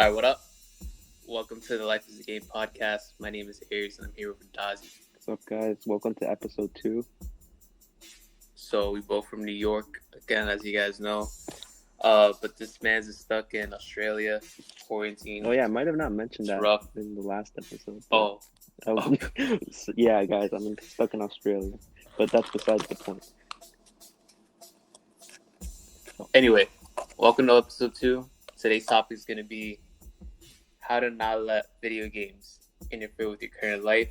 All right, what up? Welcome to the Life is a Game podcast. My name is Aries, and I'm here with Dazi. What's up, guys? Welcome to episode 2. So we both from New York, again, as you guys know. But this man's is stuck in Australia, quarantined. Oh yeah, I might have not mentioned It's that rough. in the last episode. Oh, Yeah, guys, I'm stuck in Australia, but that's besides the point. anyway, welcome to episode 2. Today's topic is going to be how to not let video games interfere with your current life.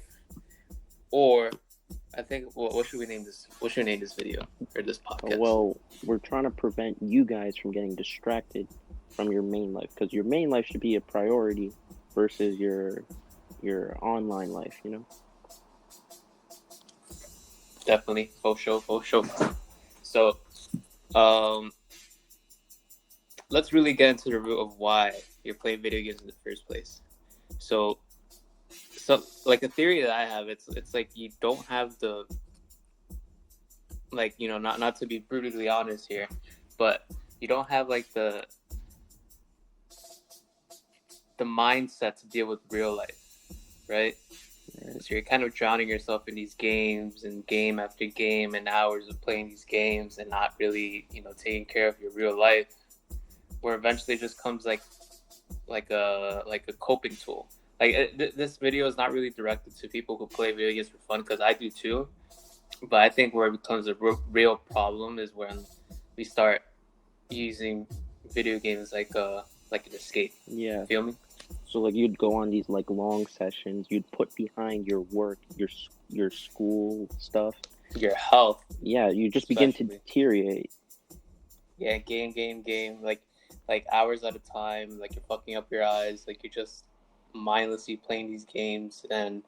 Or, I think, what should we name this? What should we name this video or this podcast? Well, we're trying to prevent you guys from getting distracted from your main life, because your main life should be a priority versus your online life, you know? Definitely, for sure. So, let's really get into the root of why you're playing video games in the first place. So like the theory that I have, it's like you don't have the, like, you know, not to be brutally honest here, but you don't have like the mindset to deal with real life, right? So you're kind of drowning yourself in these games and game after game and hours of playing these games and not really, you know, taking care of your real life, where eventually it just comes like a coping tool. Like this video is not really directed to people who play video games for fun, because I do too. But I think where it becomes a real problem is when we start using video games like an escape. Yeah. Feel me? So like you'd go on these like long sessions, you'd put behind your work, your school stuff, your health. Yeah, you just begin to deteriorate. Yeah, game, like hours at a time. Like you're fucking up your eyes. Like you're just mindlessly playing these games, and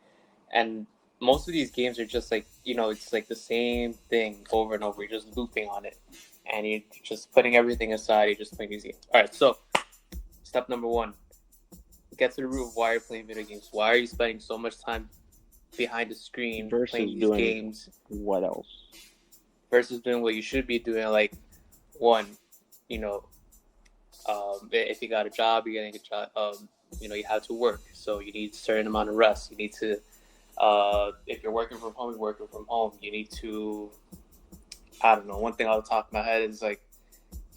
most of these games are just like, you know, it's like the same thing over and over. You're just looping on it, and you're just putting everything aside. You're just playing these games. All right, so step number 1. Get to the root of why you're playing video games. Why are you spending so much time behind the screen versus playing these doing games? What else? Versus doing what you should be doing. Like, one, you know, if you got a job, you're getting a job. You know, you have to work, so you need a certain amount of rest. You need to, if you're working from home, you need to, I don't know. One thing off the top of my head is like,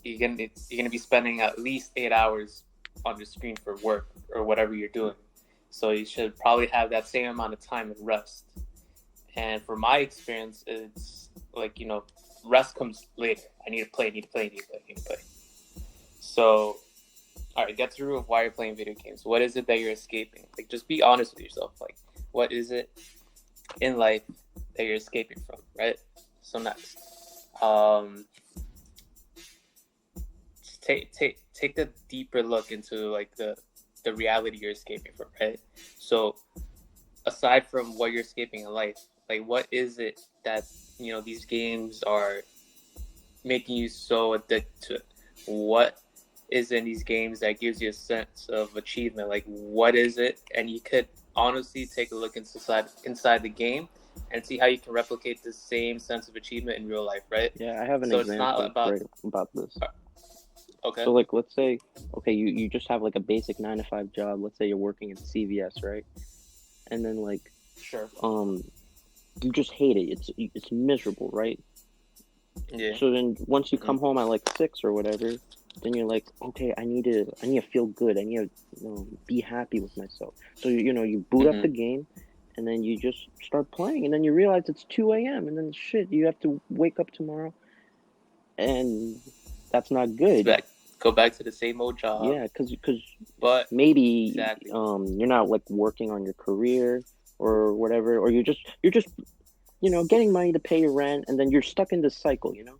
you're gonna be spending at least 8 hours on the screen for work or whatever you're doing. So you should probably have that same amount of time and rest. And for my experience, it's like, you know, rest comes later. I need to play. So, all right, get to the root of why you're playing video games. What is it that you're escaping? Like, just be honest with yourself. Like, what is it in life that you're escaping from, right? So next, take a deeper look into like the reality you're escaping from, right? So aside from what you're escaping in life, like what is it that, you know, these games are making you so addicted to it? What is in these games that gives you a sense of achievement? Like, what is it? And you could honestly take a look inside the game and see how you can replicate the same sense of achievement in real life, right? Yeah, I have an example about this. Okay. So like, let's say, okay, you just have like a basic 9-to-5 job. Let's say you're working at CVS, right? And then like, sure, you just hate it. It's miserable, right? Yeah. So then once you come home at like 6 or whatever, then you're like, okay, I need to feel good. I need to be happy with myself. So you boot up the game, and then you just start playing, and then you realize it's 2 a.m. and then shit, you have to wake up tomorrow, and that's not good. Go back to the same old job. Yeah, but maybe exactly. You're not like working on your career or whatever, or you're just getting money to pay your rent, and then you're stuck in this cycle, you know.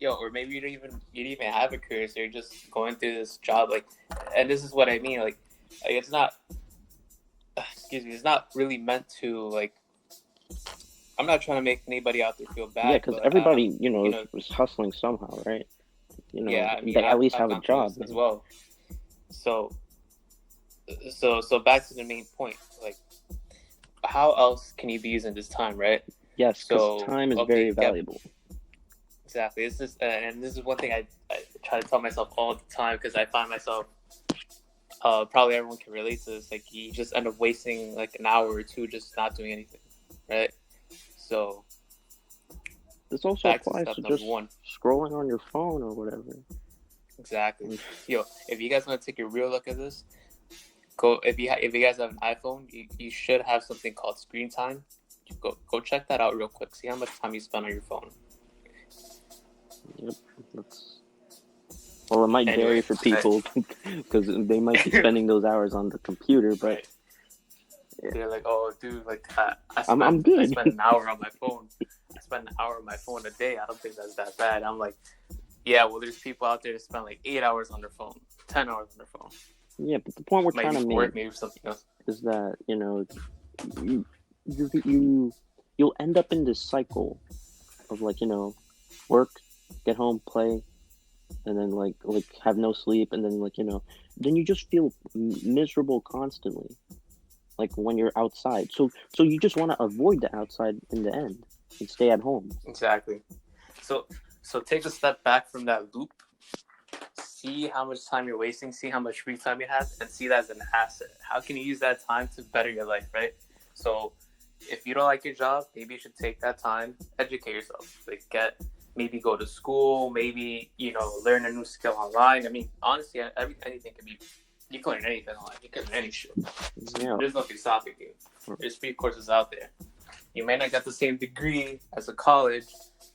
Yo, or maybe you didn't even have a career, so you're just going through this job, like, and this is what I mean, like it's not, it's not really meant to, like, I'm not trying to make anybody out there feel bad. Yeah, because everybody, is hustling somehow, right? Yeah, I mean, they at least have a job as well. So back to the main point, like, how else can you be using this time, right? Yes, because time is very valuable. Exactly. This is one thing I try to tell myself all the time, because I find myself probably everyone can relate to this. Like you just end up wasting like an hour or two just not doing anything, right? So This also back to applies step to number just one. scrolling on your phone or whatever. Exactly. Yo, if you guys want to take a real look at this, go if you guys have an iPhone, you should have something called screen time. Go check that out real quick. See how much time you spend on your phone. Yep. Well, it might vary for people because they might be spending those hours on the computer, but right. They're like, "Oh, dude, like I'm good. I spend an hour on my phone. I spend an hour on my phone a day. I don't think that's that bad." I'm like, "Yeah, well, there's people out there that spend like 8 hours on their phone, 10 hours on their phone." Yeah, but the point we're trying to make maybe something else is that you'll end up in this cycle of like work, get home, play, and then like have no sleep, and then then you just feel miserable constantly. Like when you're outside, so you just want to avoid the outside in the end and stay at home. Exactly. So take a step back from that loop. See how much time you're wasting. See how much free time you have, and see that as an asset. How can you use that time to better your life, right? So if you don't like your job, maybe you should take that time, educate yourself. Like maybe go to school, maybe learn a new skill online. I mean, honestly, anything can be. You can learn anything online. You can learn any shit. Yeah. There's nothing stopping you. There's free courses out there. You may not get the same degree as a college,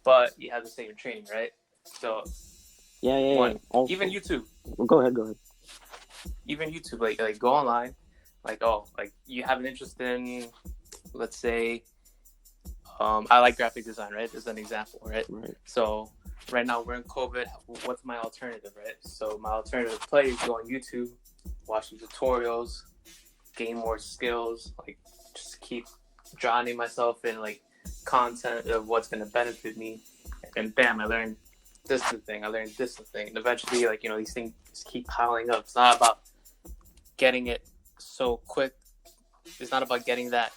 but you have the same training, right? So yeah. Also, even YouTube. Well, go ahead. Even YouTube, like go online, like you have an interest in, let's say, I like graphic design, right? As an example, right? So right now we're in COVID. What's my alternative, right? So my alternative play is go on YouTube, watch some tutorials, gain more skills, like just keep drowning myself in like content of what's going to benefit me, and bam, I learned this thing, I learned this thing, and eventually these things just keep piling up. It's not about getting it so quick. It's not about getting that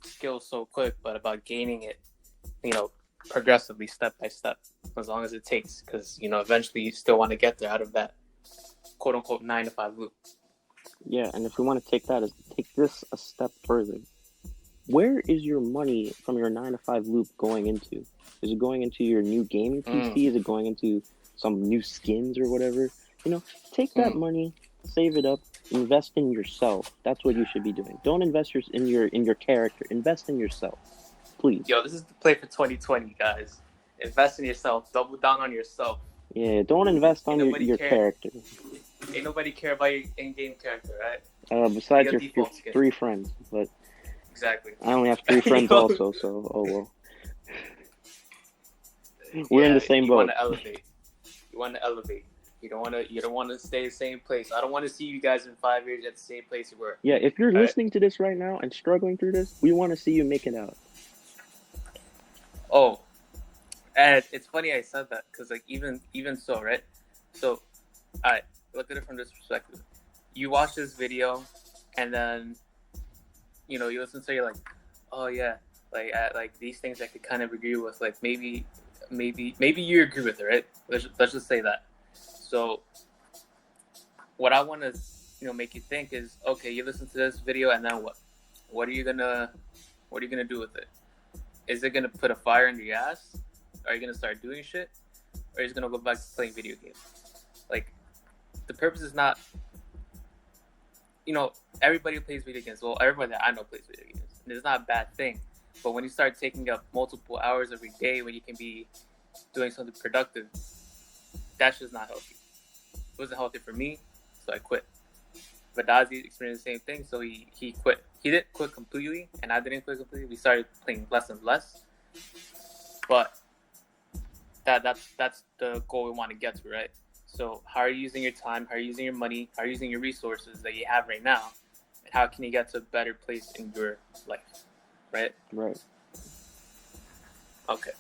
skill so quick, but about gaining it progressively, step by step, as long as it takes, because eventually you still want to get there out of that quote unquote 9 to 5 loop. Yeah, and if we want to take this a step further, where is your money from your 9 to 5 loop going into? Is it going into your new gaming PC? Is it going into some new skins or whatever? Take that money, save it up, invest in yourself. That's what you should be doing. Don't invest in your character. Invest in yourself, please. Yo, this is the play for 2020, guys. Invest in yourself. Double down on yourself. Yeah, don't invest on your character. Ain't nobody care about your in-game character, right? Besides your 3 friends, but exactly. I only have 3 friends also, so oh well. We're in the same boat. You want to elevate. You don't want to stay the same place. I don't want to see you guys in 5 years at the same place you were. Yeah, if you're listening to this right now and struggling through this, we want to see you make it out. Oh, and it's funny I said that because like even so, right? So, all right, look at it from this perspective. You watch this video, and then you listen to it, you're like, oh yeah, like these things I could kind of agree with. Like maybe you agree with it, right? Let's just say that. So what I want to make you think is, okay, you listen to this video, and then what? What are you gonna do with it? Is it gonna put a fire under your ass? Are you gonna start doing shit? Or are you just gonna go back to playing video games? Like, the purpose is not, everybody plays video games. Well, everybody that I know plays video games. And it's not a bad thing. But when you start taking up multiple hours every day when you can be doing something productive, that's just not healthy. It wasn't healthy for me, so I quit. But Dazi experienced the same thing, so he quit. He didn't quit completely, and I didn't quit completely. We started playing less and less. But that's the goal we want to get to, right? So how are you using your time? How are you using your money? How are you using your resources that you have right now? And how can you get to a better place in your life, right? Right. Okay.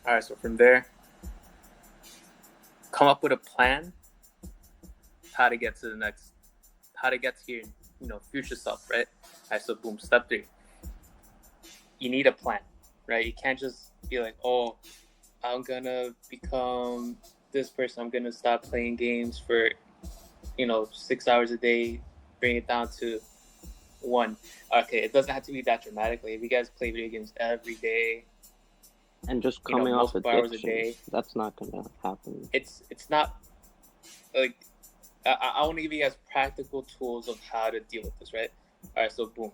All right, so from there, come up with a plan how to get to your future self, right? All right, so boom, step 3. You need a plan, right? You can't just be like, oh, I'm gonna become this person. I'm gonna stop playing games for 6 hours a day, bring it down to 1. Okay, it doesn't have to be that dramatic. Like if you guys play video games every day, And just coming off multiple hours a addiction, day, that's not gonna happen. it's not like I want to give you guys practical tools of how to deal with this, right? All right, so boom.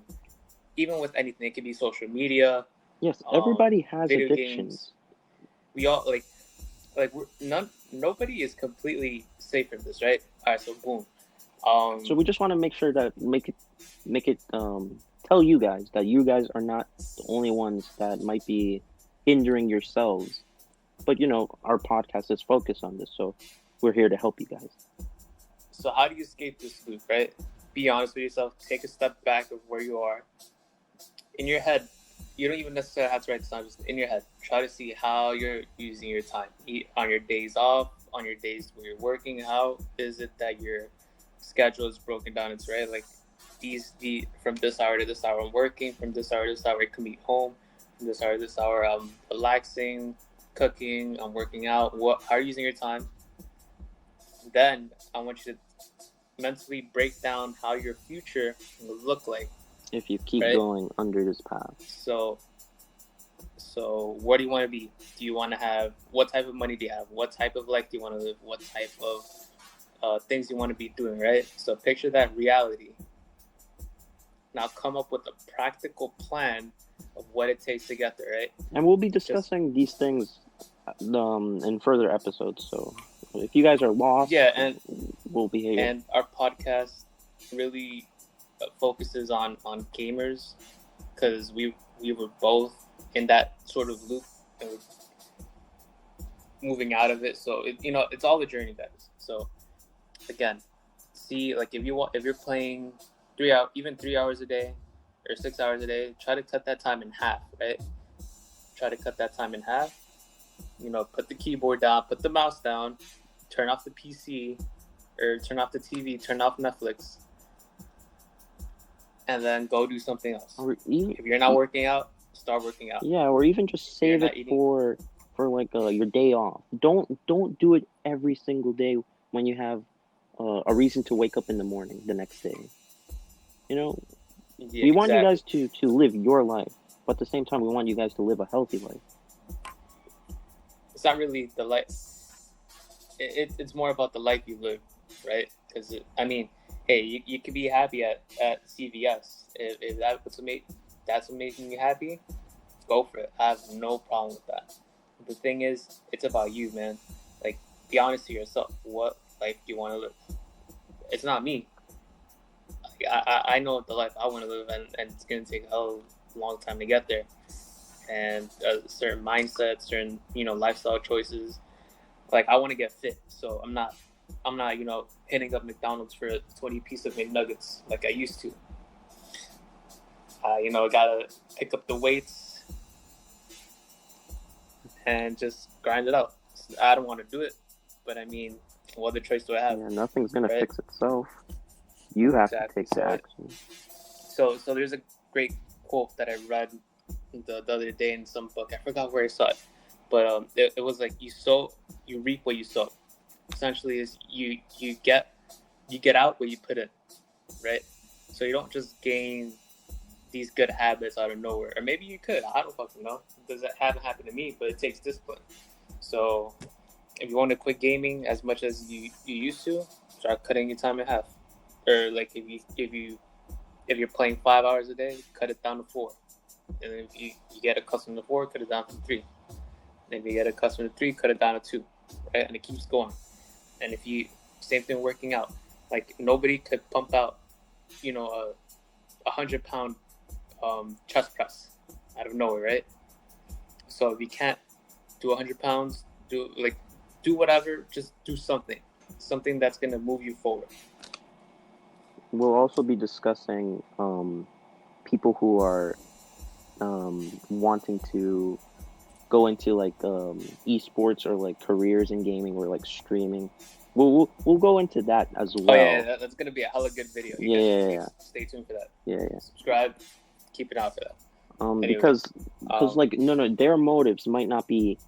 Even with anything, it could be social media. Yes, everybody has video addictions. Games. We all nobody is completely safe from this, right? All right, so boom. So we just want to make sure that make it tell you guys that you guys are not the only ones that might be hindering yourselves. But our podcast is focused on this, so we're here to help you guys. So how do you escape this loop, right? Be honest with yourself. Take a step back of where you are. In your head, you don't even necessarily have to write this down. Just in your head, try to see how you're using your time. On your days off, on your days where you're working. How is it that your schedule is broken down into, right? Like from this hour to this hour I'm working. From this hour to this hour I commute home. From this hour to this hour I'm relaxing, cooking, I'm working out. How are you using your time? Then I want you to mentally break down how your future will look like if you keep going under this path. So what do you want to be? Do you want to have, what type of money do you have? What type of life do you want to live? What type of things you want to be doing, right? So picture that reality. Now come up with a practical plan of what it takes to get there, right? And we'll be discussing these things in further episodes. So if you guys are lost, and we'll be here. And our podcast really focuses on gamers, because we were both in that sort of loop and moving out of it. So it's all the journey, guys. So again, see, like if you're playing 3 hours a day or 6 hours a day, try to cut that time in half, right? Try to cut that time in half. Put the keyboard down, put the mouse down, turn off the PC or turn off the TV, turn off Netflix, and then go do something else. If you're not working out, start working out. Yeah, or even just save it for like your day off. Don't do it every single day when you have a reason to wake up in the morning the next day. We want you guys to live your life, but at the same time, we want you guys to live a healthy life. It's not really the life. It's more about the life you live, right? Because hey, you could be happy at CVS. If that's what making you happy, go for it. I have no problem with that. The thing is, it's about you, man. Like, be honest to yourself. What life do you want to live? It's not me. I know the life I want to live, and it's gonna take a long time to get there. And certain mindsets, certain lifestyle choices. Like, I want to get fit, so I'm not hitting up McDonald's for 20 piece of McNuggets like I used to. I gotta pick up the weights and just grind it out. I don't want to do it, but what other choice do I have? Yeah, nothing's gonna fix itself. You have to take the action. So there's a great quote that I read the other day in some book. I forgot where I saw it, but it was like, you reap what you sow. Essentially, is you get out what you put in, right? So you don't just gain these good habits out of nowhere, or maybe you could. I don't fucking know. That hasn't happened to me, but it takes discipline. So if you want to quit gaming as much as you used to, start cutting your time in half. Or like if you're playing 5 hours a day, cut it down to 4. And then if you get accustomed to 4, cut it down to 3. And if you get accustomed to 3, cut it down to 2. Right? And it keeps going. And same thing working out. Like, nobody could pump out, a 100-pound chest press out of nowhere, right? So if you can't do 100 pounds, do whatever, just do something that's gonna move you forward. We'll also be discussing people who are wanting to go into like esports or like careers in gaming or like streaming. We'll go into that as well. Oh yeah, that's gonna be a hella good video. Yeah. Stay tuned for that. Yeah. Subscribe. Keep an eye out for that. Anyway, because their motives might not be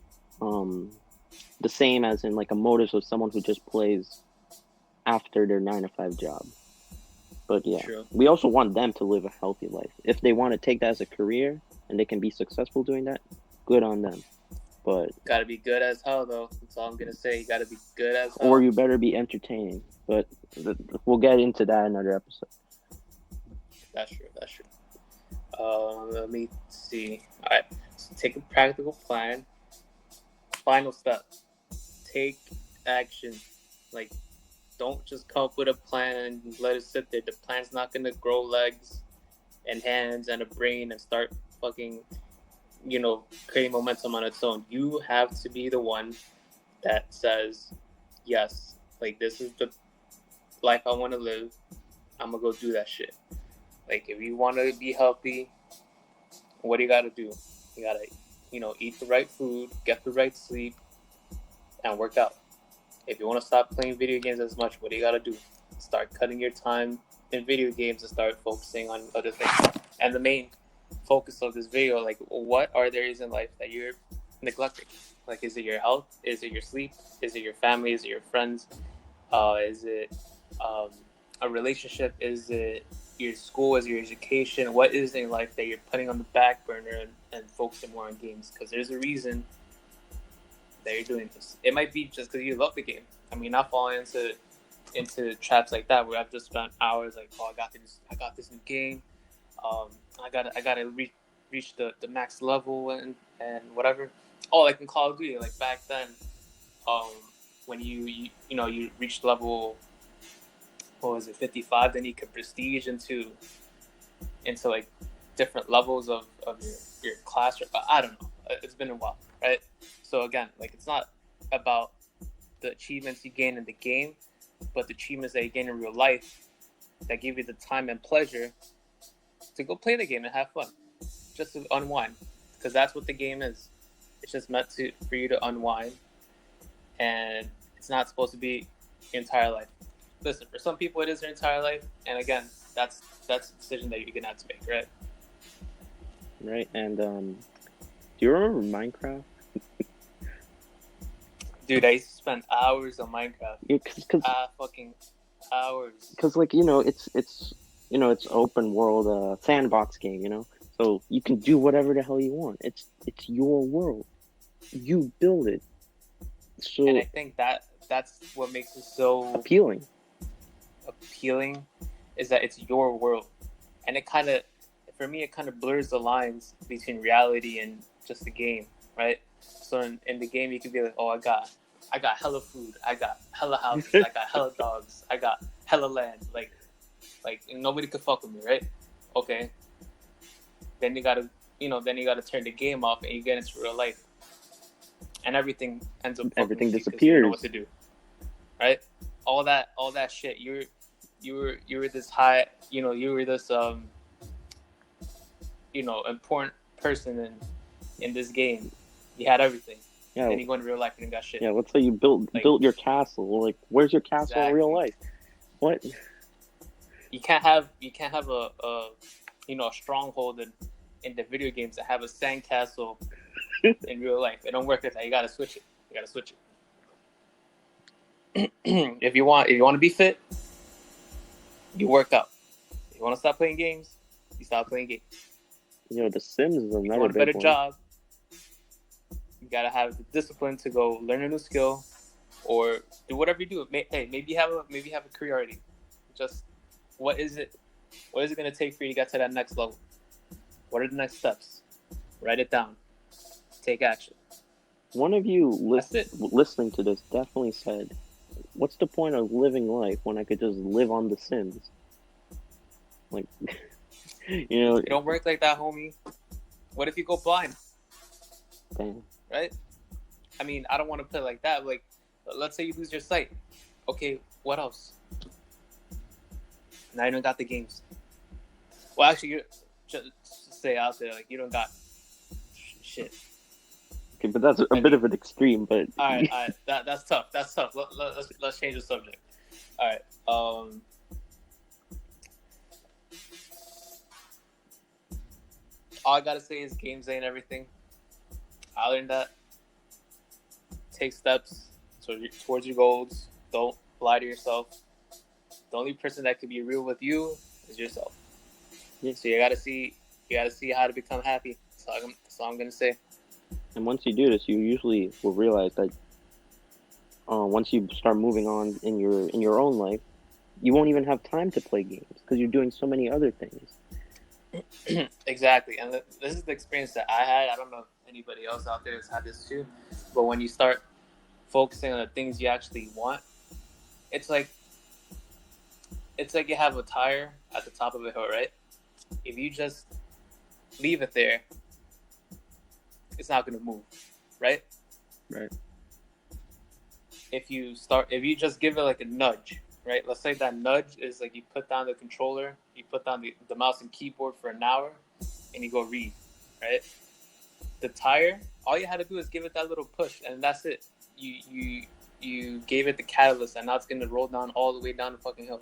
the same as in like a motives of someone who just plays after their 9 to 5 job. But yeah, True. we also want them to live a healthy life. If they want to take that as a career and they can be successful doing that, good on them. But Gotta be good as hell, though. That's all I'm gonna say. You gotta be good as or hell. you better be entertaining. But we'll get into that in another episode. That's true. That's true. Let me see. All right. So take a practical plan. Final step. Take action. Like, don't just come up with a plan and let it sit there. The plan's not gonna grow legs and hands and a brain and start fucking, creating momentum on its own. You have to be the one that says, yes, like, this is the life I want to live. I'm gonna go do that shit. Like, if you want to be healthy, what do you gotta do? You gotta, eat the right food, get the right sleep, and work out. If you want to stop playing video games as much, what do you gotta do? Start cutting your time in video games and start focusing on other things. And the main focus of this video, like, what are the areas in life that you're neglecting? Like, is it your health? Is it your sleep? Is it your family? Is it your friends? Is it a relationship? Is it your school? Is it your education? What is in life that you're putting on the back burner and focusing more on games? Because there's a reason that you're doing this. It might be just because you love the game. I mean, not falling into traps like that where I've just spent hours like, oh, I got this new game. I gotta reach the max level and whatever. Oh, like in Call of Duty, like back then, when you reached level, what was it, 55, then you could prestige into like different levels of your class. I don't know. It's been a while, right? So again, like, it's not about the achievements you gain in the game, but the achievements that you gain in real life that give you the time and pleasure to go play the game and have fun, just to unwind, because that's what the game is. It's just meant for you to unwind, and it's not supposed to be your entire life. Listen, for some people it is their entire life, and again, that's a decision that you're gonna have to make, right? Right, and do you remember Minecraft? Dude, I used to spend hours on Minecraft. Yeah, fucking hours. Because it's open world sandbox game, so you can do whatever the hell you want. It's your world. You build it. So, and I think that's what makes it so appealing is that it's your world, and for me it kind of blurs the lines between reality and just the game, right? So in the game you could be like, oh, I got hella food, I got hella houses, I got hella dogs, I got hella land, like nobody could fuck with me, right? Okay, then you gotta turn the game off and you get into real life, and everything ends up everything disappears. You don't know what to do, right? All that shit. You were this high. You were this important person in this game. You had everything. Yeah. Then you go into real life and you got shit. Yeah. Let's say you built your castle. Like, where's your castle in real life? What? You can't have a stronghold in the video games that have a sandcastle in real life. It don't work like that. You gotta switch it. If you want to be fit, you work out. If you want to stop playing games, you stop playing games. The Sims is another. If you want a better job, you gotta have the discipline to go learn a new skill, or do whatever you do. Hey, maybe have a career already. Just what is it gonna take for you to get to that next level? What are the next steps? Write it down. Take action. One of you listening to this definitely said, what's the point of living life when I could just live on The Sims? Like, It don't work like that, homie. What if you go blind? Damn. Right? I mean, I don't want to put it like that. Like, let's say you lose your sight. Okay, what else? Now you don't got the games. Well, actually, you just say out there, like, you don't got shit. Okay, but that's a bit of an extreme, but... All right. That's tough. Let's change the subject. All right. All I gotta say is games ain't everything. I learned that. Take steps towards your goals. Don't lie to yourself. The only person that can be real with you is yourself. Yeah. So you gotta see how to become happy. That's all I'm gonna say. And once you do this, you usually will realize that once you start moving on in your own life, you won't even have time to play games because you're doing so many other things. Exactly, and this is the experience that I had. I don't know if anybody else out there has had this too, but when you start focusing on the things you actually want, it's like you have a tire at the top of a hill, right? If you just leave it there, it's not going to move, right? Right. If you just give it like a nudge, right? Let's say that nudge is like you put down the controller, you put down the mouse and keyboard for an hour, and you go read, right? The tire, all you had to do is give it that little push, and that's it. You gave it the catalyst, and now it's gonna roll down all the way down the fucking hill.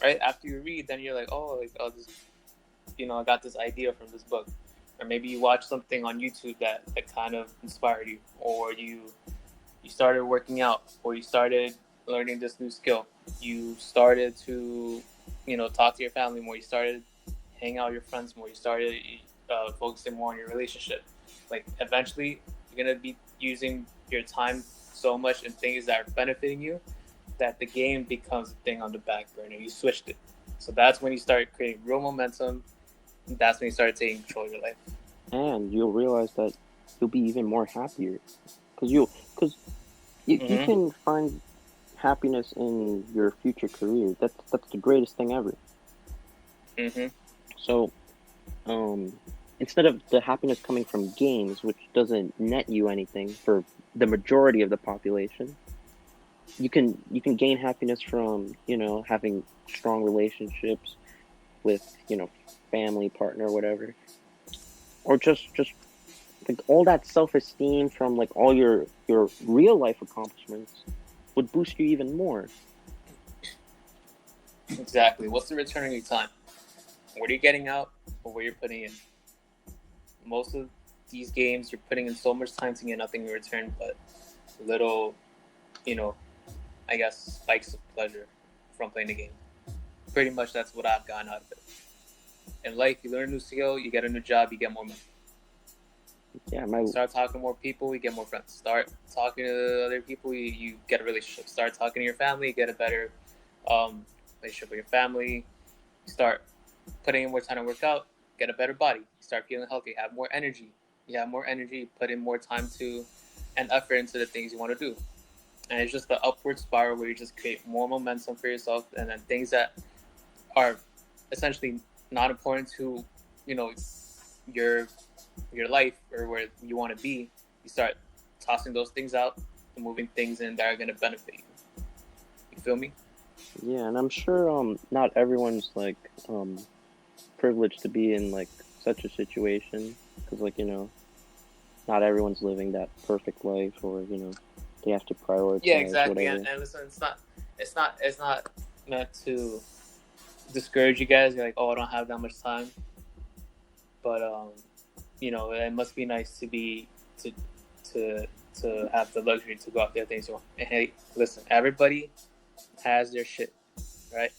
Right after you read, then you're like, this, I got this idea from this book, or maybe you watch something on YouTube that kind of inspired you, or you started working out, or you started learning this new skill. You started to, talk to your family more. You started hanging out with your friends more. You started focusing more on your relationship. Like eventually, you're gonna be using your time so much in things that are benefiting you that the game becomes a thing on the back burner. You switched it. So that's when you start creating real momentum. That's when you start taking control of your life. And you'll realize that you'll be even more happier because you can find happiness in your future career. That's the greatest thing ever. Mm-hmm. So, instead of the happiness coming from games, which doesn't net you anything for the majority of the population, you can gain happiness from having strong relationships with family, partner, whatever, or just like all that self-esteem from like all your real life accomplishments would boost you even more. Exactly. What's the return on your time? What are you getting out, or what you're putting in? Most of these games, you're putting in so much time to get nothing in return but little, I guess, spikes of pleasure from playing the game. Pretty much that's what I've gotten out of it. In life, you learn a new skill, you get a new job, you get more money. Yeah, Start talking to more people, you get more friends. Start talking to other people, you get a relationship. Start talking to your family, you get a better relationship with your family. Start putting in more time to work out, get a better body. Start feeling healthy, have more energy. You have more energy, put in more time and effort into the things you want to do. And it's just the upward spiral where you just create more momentum for yourself, and then things that are essentially not important to, your life or where you want to be, you start tossing those things out and moving things in that are going to benefit you. You feel me? Yeah, and I'm sure not everyone's like privileged to be in like such a situation because like not everyone's living that perfect life, or they have to prioritize. Yeah, exactly. Whatever. And listen, it's not meant to discourage you guys. You're like, oh, I don't have that much time, but it must be nice to be to have the luxury to go out there things you want. And hey, listen, everybody has their shit, right?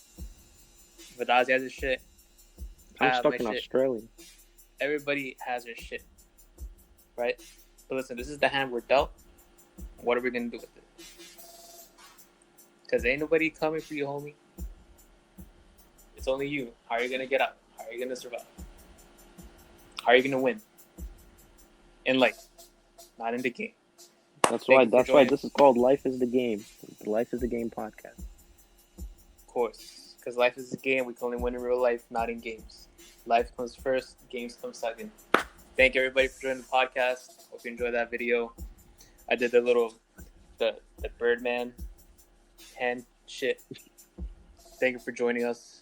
Vadazi has his shit. I'm stuck in Australia. Everybody has their shit, right? But listen, this is the hand we're dealt. What are we gonna do with it? Because ain't nobody coming for you, homie. It's only you. How are you gonna get out? How are you gonna survive? How are you gonna win? In life, not in the game. That's why this is called Life is the Game. The Life is the Game podcast. Of course. Because life is a game. We can only win in real life, not in games. Life comes first, games come second. Thank you everybody for joining the podcast. Hope you enjoyed that video. I did the Birdman hand shit. Thank you for joining us.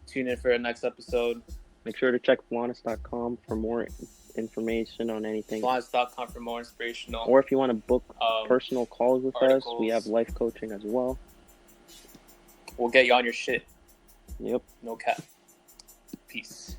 Tune in for our next episode. Make sure to check Flonestt.com for more information on anything. Flonestt.com for more inspirational. Or if you want to book personal calls with articles. Us, we have life coaching as well. We'll get you on your shit. Yep. No cap. Peace.